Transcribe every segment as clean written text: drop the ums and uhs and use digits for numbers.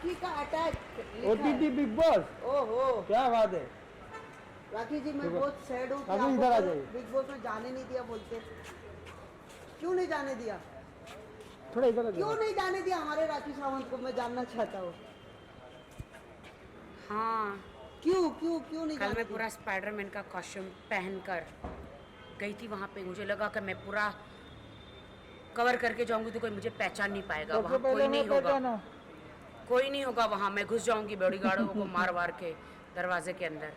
राखी का attack OTT big boss, ओहो क्या बात है। राखी जी मैं बहुत सैड हूँ कि राखी आपको इधर आ कल जाइए। बिग बॉस में जाने नहीं दिया बोलते। क्यों नहीं जाने दिया? थोड़ा इधर आ क्यों जाइए। नहीं जाने दिया हमारे राखी सावंत को? मैं जानना चाहता हूँ हाँ, क्यों क्यों क्यों नहीं कल जाने मैं दिया? पूरा स्पाइडरमैन का कॉस्ट्यूम पहनकर गई थी वहाँ पे। मुझे लगा कि मैं पूरा कवर करके जाऊंगी तो कोई मुझे पहचान नहीं पाएगा, सबसे वहाँ कोई पहले मैं नहीं होगा, पहचाना। कोई नहीं होगा वहाँ। मैं घुस जाऊंगी बॉडीगार्डों को मार वार के दरवाजे के अंदर।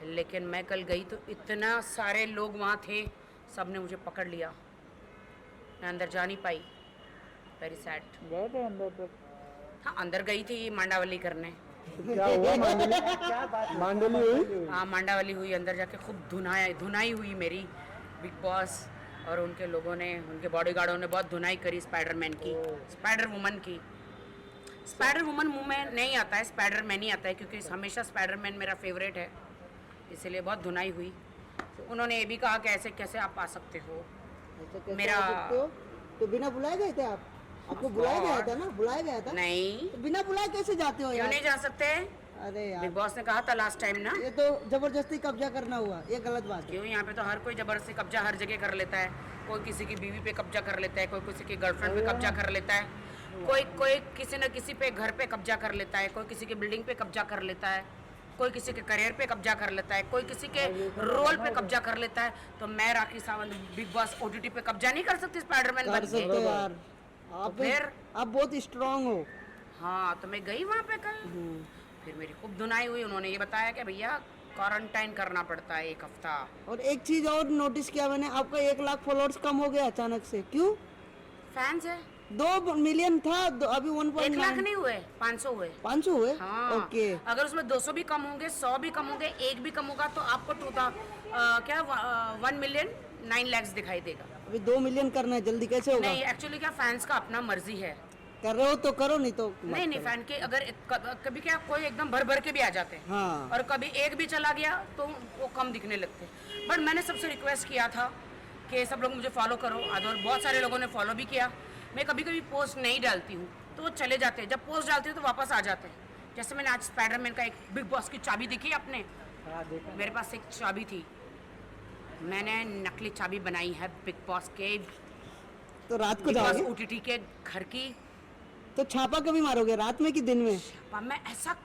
लेकिन मैं कल गई तो इतना सारे लोग वहाँ थे, सब ने मुझे पकड़ लिया, मैं अंदर जा नहीं पाई। Very sad. गए थे अंदर तक। हाँ, अंदर गई थी मांडावली करने। क्या हुआ मांडली? क्या बात है? मांडली हुई? हाँ, मांडावली हुई, अंदर जाके खूब धुनाई हुई मेरी। बिग बॉस और उनके लोगों ने, उनके बॉडीगार्डों ने बहुत धुनाई करी स्पाइडरमैन की, स्पाइडर वुमन की। स्पाइडर वुमन मुंह में नहीं आता है, स्पाइडरमैन ही आता है, क्योंकि हमेशा स्पाइडरमैन मेरा फेवरेट है, इसलिए बहुत धुनाई हुई। उन्होंने ये भी कहा कि ऐसे कैसे आप आ सकते हो। ऐसे कैसे मेरा आ सकते हो? तो बिना बुलाए गए थे आप? आपको बुलाया गया था ना? बुलाया गया था? नहीं, तो बिना बुलाए कैसे जाते हो क्यों यार? नहीं जा सकते? अरे यार, बिग बॉस ने कहा था लास्ट टाइम ना। ये तो जबरदस्ती कब्जा करना हुआ, ये गलत बात है। क्यों? यहाँ पे तो हर कोई जबरदस्ती कब्जा हर जगह कर लेता है। कोई किसी की बीवी पे कब्जा कर लेता है, कोई किसी की गर्लफ्रेंड पे कब्जा कर लेता है, कोई किसी न किसी पे घर पे कब्जा कर लेता है, कोई किसी की बिल्डिंग पे कब्जा कर लेता है, कोई किसी के करियर पे कब्जा कर लेता है, कोई किसी के रोल पे कब्जा कर लेता है। तो मैं Rakhi Sawant big boss OTT पे कब्जा नहीं कर सकती स्पाइडरमैन कर बन सकते हो के? यार, आप फिर? आप बहुत स्ट्रांग हो। हाँ, तो मैं गई वहाँ पे कल, फिर मेरी खूब धुनाई हुई। उन्होंने ये बताया कि भैया क्वारंटाइन करना पड़ता है 1 हफ्ता। और एक चीज और नोटिस किया मैंने, आपका 1 लाख फॉलोअर्स कम हो गया अचानक से, क्यों? फैंस है। 2 मिलियन था, अभी 1 लाख 1.9। नहीं हुए, 500 हुए। 500 हुए? हाँ, ओके। अगर उसमें 200 भी कम होंगे, 100 भी कम होंगे, 1 भी कम होगा तो आपको 1 मिलियन 9 लैक्स दिखाई देगा। अभी 2 मिलियन करना है, जल्दी कैसे होगा? नहीं, एक्चुअली क्या, फैंस का अपना मर्जी है। कर रहे हो तो करो, नहीं तो मत नहीं, करो। फैन के अगर कभी क्या कोई एकदम भर भर के भी आ जाते हैं, हाँ। और कभी एक भी चला गया तो वो कम दिखने लगते हैं। बट मैंने सबसे रिक्वेस्ट किया था कि सब लोग मुझे फॉलो करो, और बहुत सारे लोगों ने फॉलो भी किया। मैं कभी कभी पोस्ट नहीं डालती हूँ तो वो चले जाते हैं, जब पोस्ट डालती हूँ तो वापस आ जाते हैं। जैसे मैंने आज स्पाइडरमैन का एक बिग बॉस की चाबी देखी आपने? हाँ देखा। मेरे पास एक चाबी थी, मैंने नकली चाबी बनाई है बिग बॉस के, तो रात को बिग बॉस जाओगे ओटीटी के घर की। तो छापा कभी मारोगे, रात में कि दिन में? मैं ऐसा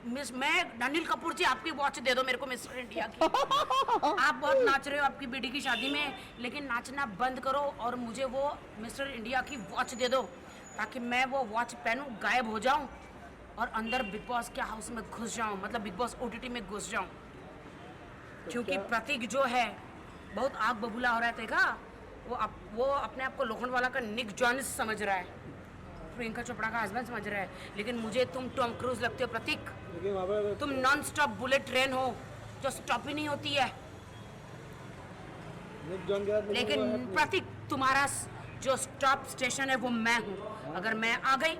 मैं अनिल कपूर जी, आपकी वॉच दे दो मेरे को मिस्टर इंडिया की। आप बहुत नाच रहे हो आपकी बेटी की शादी में, लेकिन नाचना बंद करो और मुझे वो मिस्टर इंडिया की वॉच दे दो, ताकि मैं वो वॉच पहनूं, गायब हो जाऊं और अंदर बिग बॉस के हाउस में घुस जाऊं, मतलब बिग बॉस ओटीटी में घुस जाऊं। क्योंकि प्रतीक जो है बहुत आग बबूला हो रहा है, देखा? वो अपने आप को लोखंडवाला का निक जॉन्स समझ रहा है, प्रियंका चोपड़ा का हस्बैंड समझ रहा है। लेकिन मुझे तुम टॉम क्रूज लगते हो प्रतीक। क्योंकि वहाँ पर तुम नॉन स्टॉप बुलेट ट्रेन हो जो स्टॉप ही नहीं होती है। निक जॉन के साथ लेकिन प्रतीक, तुम्हारा जो स्टॉप स्टेशन है वो मैं हूँ। अगर मैं आ गई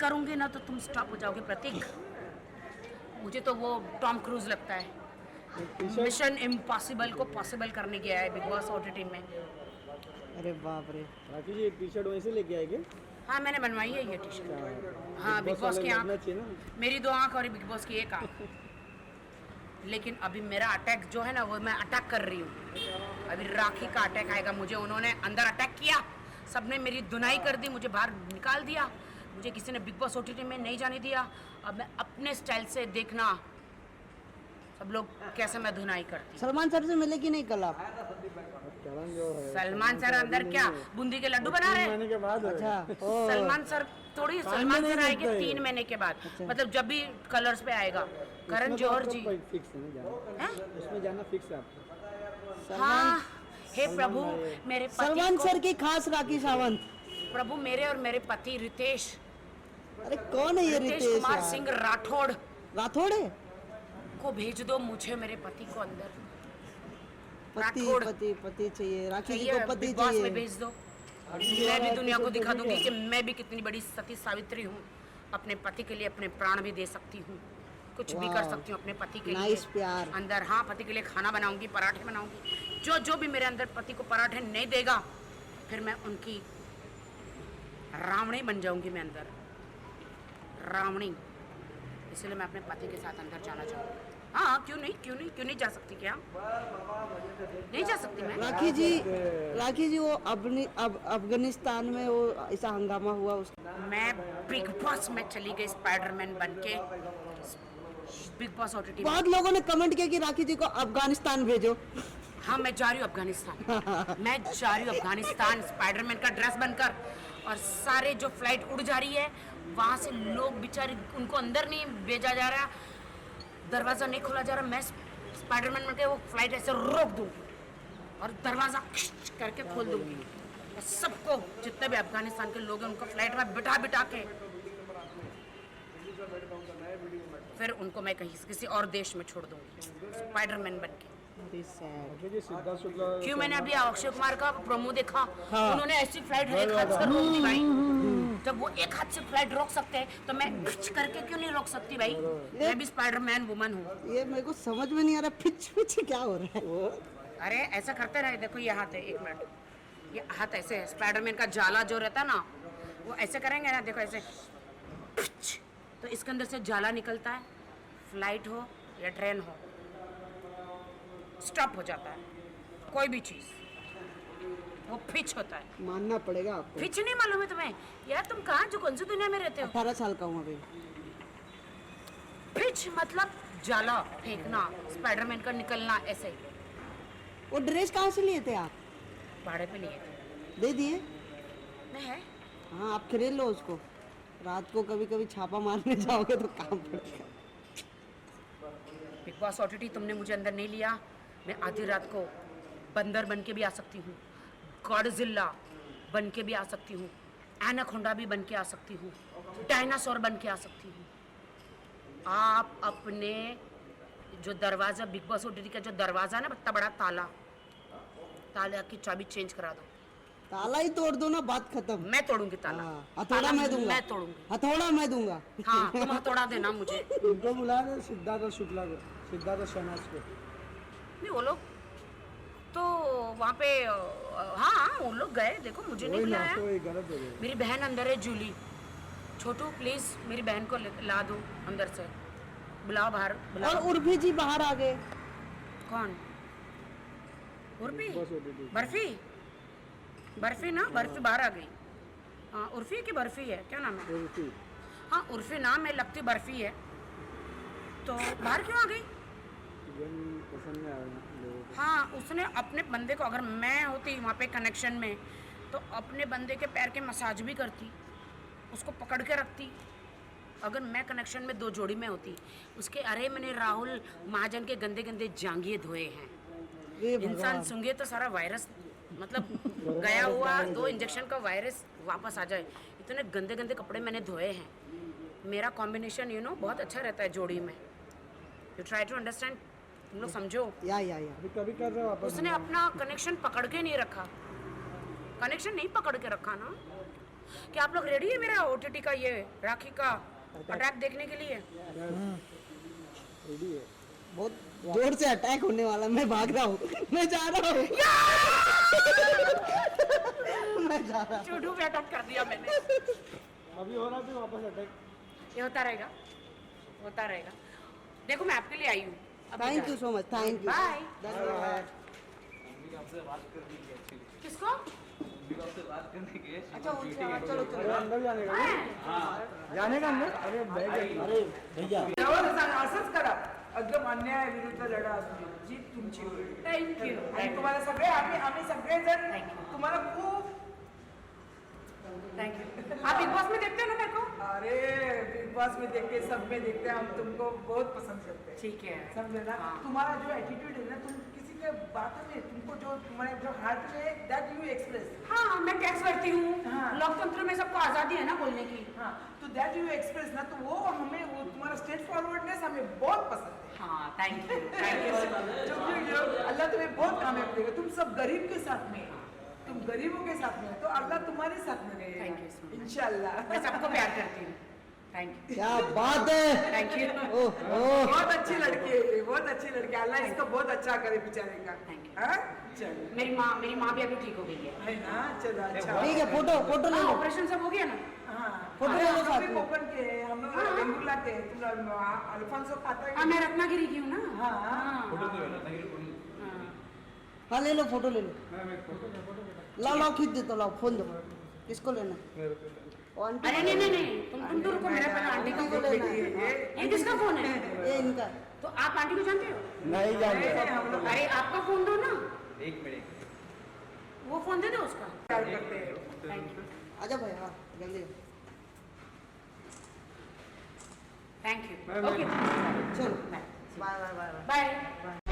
करूंगी ना तो तुम स्टॉप हो जाओगे प्रतीक। मुझे तो वो टॉम क्रूज लगता है, मिशन इम्पॉसिबल को पॉसिबल करने गया है बिग बॉस ओटीटी में। अरे बाप रे। राखी जी टी शर्ट वहीं से लेके आएंगे। हाँ, मैंने बनवाई है ये टी शर्ट। हाँ, बिग बॉस की आँख, मेरी 2 आँख और बिग बॉस की 1 आँख। लेकिन अभी मेरा अटैक जो है ना, वो मैं अटैक कर रही हूँ। अभी राखी का अटैक आएगा। मुझे उन्होंने अंदर अटैक किया, सबने मेरी धुनाई कर दी, मुझे बाहर निकाल दिया, मुझे किसी ने बिग बॉस ओटीटी में नहीं जाने दिया। अब मैं अपने स्टाइल से, देखना सब लोग कैसे मैं धुनाई करती। सलमान सर से मिले कि नहीं कल आप? चलन जो है सलमान सर अंदर क्या बूंदी के लड्डू बना रहे हैं? 3 महीने के बाद अच्छा। ओ। सलमान सर थोड़ी, में सलमान नहीं सर आएंगे लगता है। 3 महीने के बाद, अच्छा। मतलब जब भी कलर्स पे आएगा। करण जौहर जी फिक्स है ना जाना, हैं? उसमें जाना फिक्स है आपको। हाँ, हे प्रभु, मेरे पति सलमान को, सर की खास राखी सावंत। प्रभु मेरे और मेरे पति रितेश अरे कौन है ये रितेश रितेश कुमार यार? सिंह राठौड़ राठौड़ है? को भेज दो मुझे, मेरे पति को अंदर। पति राठौड़ पति पति चाहिए, राखी जी चाहिए, को पति बिग बॉस में चाहिए। भेज दो। मैं भी दुनिया को दिखा दूंगी कि मैं भी कितनी बड़ी सती सावित्री हूँ। अपने पति के लिए अपने प्राण भी दे सकती हूँ, कुछ भी कर सकती हूँ अपने पति के लिए। नाइस प्यार। अंदर, हाँ, पति के लिए खाना बनाऊंगी, पराठे बनाऊंगी। जो भी मेरे अंदर पति को पराठे नहीं देगा, फिर मैं उनकी रावणी बन जाऊंगी मैं अंदर। रावणी, इसलिए मैं अपने पति के साथ अंदर जाना चाहूँगी। हाँ, क्यों नहीं जा सकती क्या? नहीं जा सकती मैं? राखी जी वो अफगानिस्तान में वो ऐसा हंगामा हुआ उस मैं बिग बॉस में चली गई स्पाइडरमैन बन के, बिग बॉस OTT में। बहुत लोगों ने कमेंट किया कि राखी जी को अफगानिस्तान भेजो। हाँ, मैं जा रही हूँ अफगानिस्तान। मैं जा रही हूँ अफगानिस्तान स्पाइडरमैन का ड्रेस बनकर, और सारे जो फ्लाइट उड़ जा रही है वहाँ से लोग बेचारे, उनको अंदर नहीं भेजा जा रहा, दरवाज़ा नहीं खोला जा रहा, मैं स्पाइडरमैन बन के वो फ्लाइट ऐसे रोक दूँगी और दरवाज़ा करके खोल दूँगी, और सबको जितने भी अफगानिस्तान के लोग हैं उनको फ्लाइट में बिठा के फिर उनको मैं कहीं किसी और देश में छोड़ दूँगी स्पाइडरमैन बन के। देखिए सिद्धार्थ शुक्ला क्यों, मैंने अभी अक्षय कुमार का प्रोमो देखा, उन्होंने ऐसी फ्लाइट एक हाथ से रोक दी भाई। जब वो एक हाथ से फ्लाइट रोक सकते हैं तो मैं खिच करके क्यों नहीं रोक सकती भाई? मैं भी स्पाइडरमैन वुमन हूँ। ये मेरे को समझ में नहीं आ रहा, पिच क्या हो रहा है? अरे ऐसा करते रहे, देखो ये हाथ है, एक मिनट, ये हाथ ऐसे है, स्पाइडरमैन का जाला जो रहता है ना वो ऐसे करेंगे ना, देखो ऐसे, तो इसके अंदर से जाला निकलता है, फ्लाइट हो या ट्रेन हो स्टॉप हो जाता है, कोई भी चीज़ वो फिच होता है। मानना पड़ेगा आपको। फिच नहीं मालूम है तुम्हें? यार तुम कहाँ, जो कौन सी दुनिया में रहते हो? 18 साल का हूँ अभी। फिच मतलब जाला फेंकना, स्पाइडरमैन का निकलना, ऐसे। वो ड्रेस कहाँ से लिए थे आप? भाड़े पे लिए थे। दे दिए? नहीं है? हाँ, आप खरीद लो उसको, रात को कभी कभी छापा मारने जाओगे तो काम पड़ेगा। बिग बॉस OTT तुमने मुझे अंदर नहीं लिया, मैं आधी रात को बंदर बन के भी आ सकती हूँ, गॉडजिला बन के भी आ सकती हूँ, एनाकोंडा भी बन के आ सकती हूँ, डायनासोर बन के आ सकती हूँ। आप अपने जो दरवाज़ा, बिग बॉस OTT का जो दरवाज़ा है ना, इतना बड़ा ताला की चाबी चेंज करा दो। ताला ही तोड़ दो ना, बात खत्म। मैं तोड़ूंगी ताला। हथौड़ा मैं दूंगा। मैं तोड़ूंगी। हथौड़ा मैं दूंगा। हाँ, तुम हथौड़ा देना मुझे। उनको बुला रहे सिद्धार्थ शुक्ला को, सिद्धार्थ शहनाज को। नहीं, वो लोग तो वहाँ पे, हाँ वो लोग गए, देखो मुझे नहीं बुलाया। गलत हो गया। मेरी बहन अंदर है, जूली। छोटू प्लीज मेरी बहन को ला दो अंदर से, बुलाओ बाहर, बुलाओ। और उर्फी जी बाहर आ गए। कौन? उर्फी? बस OTT। बर्फी ना, बर्फी बाहर आ गई। हाँ, उर्फी की बर्फी है, क्या नाम है? उर्फी। हाँ, उर्फी नाम है, लगती बर्फी है। तो बाहर क्यों आ गई? पसंद नहीं आया लोगों को। हाँ, उसने अपने बंदे को, अगर मैं होती वहाँ पे कनेक्शन में, तो अपने बंदे के पैर के मसाज भी करती, उसको पकड़ के रखती। अगर मैं कनेक्शन में 2 जोड़ी में होती, उसके, अरे मैंने राहुल महाजन के गंदे गंदे जांघिए धोए हैं। इंसान सूंघे तो सारा वायरस, मतलब गया हुआ 2 इंजेक्शन का वायरस वापस आ जाए। इतने गंदे गंदे कपड़े मैंने धोए हैं। मेरा कॉम्बिनेशन बहुत अच्छा रहता है जोड़ी में। यू ट्राई टू अंडरस्टैंड, तुम लोग समझो। या अभी कभी कर रहे हो वापस। उसने अपना कनेक्शन पकड़ के नहीं रखा, कनेक्शन नहीं पकड़ के रखा ना। क्या आप लोग रेडी है मेरा OTT का ये राखी का अटैक देखने के लिए? रेडी है। बहुत जोर से अटैक होने वाला, मैं भाग रहा हूँ, मैं जा रहा हूँ। मैं जा रहा हूँ। चूडू पे अटैक कर दिया मैंने। अभी हो रहा था वापस अटैक। ये होता रहेगा, होता रहेगा। देखो मैं आपके लिए आई हूँ। Thank you so much, thank you. Bye. धन्यवाद। किसको? अच्छा, चलो चलो। अंदर जाने का? जाने का अंदर? अरे अरे भैया असंच करा, एकदम अन्यायाविरुद्ध लढा असतो, जीत तुमची होईल. Thank you. आणि तुम्हाला सगळे आम्ही सगळेजण तुम्हाला खूप थैंक यू। आप बिग बॉस में देखते हो ना मेरे को? अरे बिग बॉस में देखते, सब में देखते, हम तुमको बहुत पसंद करते हैं. ठीक है। समझे ना? हाँ। तुम्हारा जो एटीट्यूड है ना, तुम किसी के बातों में, तुमको जो तुम्हारे जो हार्ट में है, दैट यू एक्सप्रेस. हाँ, मैं टैक्स भरती हूँ। हाँ। लोकतंत्र में सबको आजादी है ना बोलने की। हाँ, तो दैट यू एक्सप्रेस ना, तो वो तुम्हारा स्ट्रेट फॉरवर्डनेस हमें बहुत पसंद है. हाँ, थैंक यू जो अल्लाह तुम्हें बहुत कामयाब देगा. तुम सब गरीब के साथ में, तुम गरीबों के साथ में, तो अल्लाह तुम्हारे साथ में रहेगा. Thank you so much. इंशाल्लाह. मैं सबको प्यार करती हूँ। Thank you. क्या बात है। Thank you. बहुत अच्छी लड़की है ये, बहुत अच्छी लड़की है. अल्लाह इसको बहुत अच्छा करे बेचारे का. Thank you. हाँ? चलो. मेरी माँ भी अभी ठीक हो गई है। है ना? चलो अच्छा. ठीक है, फोटो ले लो। ऑपरेशन सब हो गया ना? हाँ. फोटो ले लो साथ साथ भी में कोकण के हैं, हम लोग हाँ। वेंगुर्ला के हैं, तुम लोग अल्फांसो खाता है हाँ मैं रत्नागिरी की हूँ ना हाँ हाँ ले लो फोटो ले लो लाओ खींच दे तो लाओ फोन दो किसको लेना वो आंटी अरे नहीं तुम तो रुको मेरा पहले आंटी का को फोन लेना है ये किसका फोन है ये इनका तो आप आंटी को जानते हो नहीं जानते हम लोग अरे आपका फोन दो ना एक मिनट वो फोन दे दो उसका प्यार करते हैं थैंक यू आजा भाई हाँ जल्दी थैंक यू ओके चलो बाय बाय बाय बाय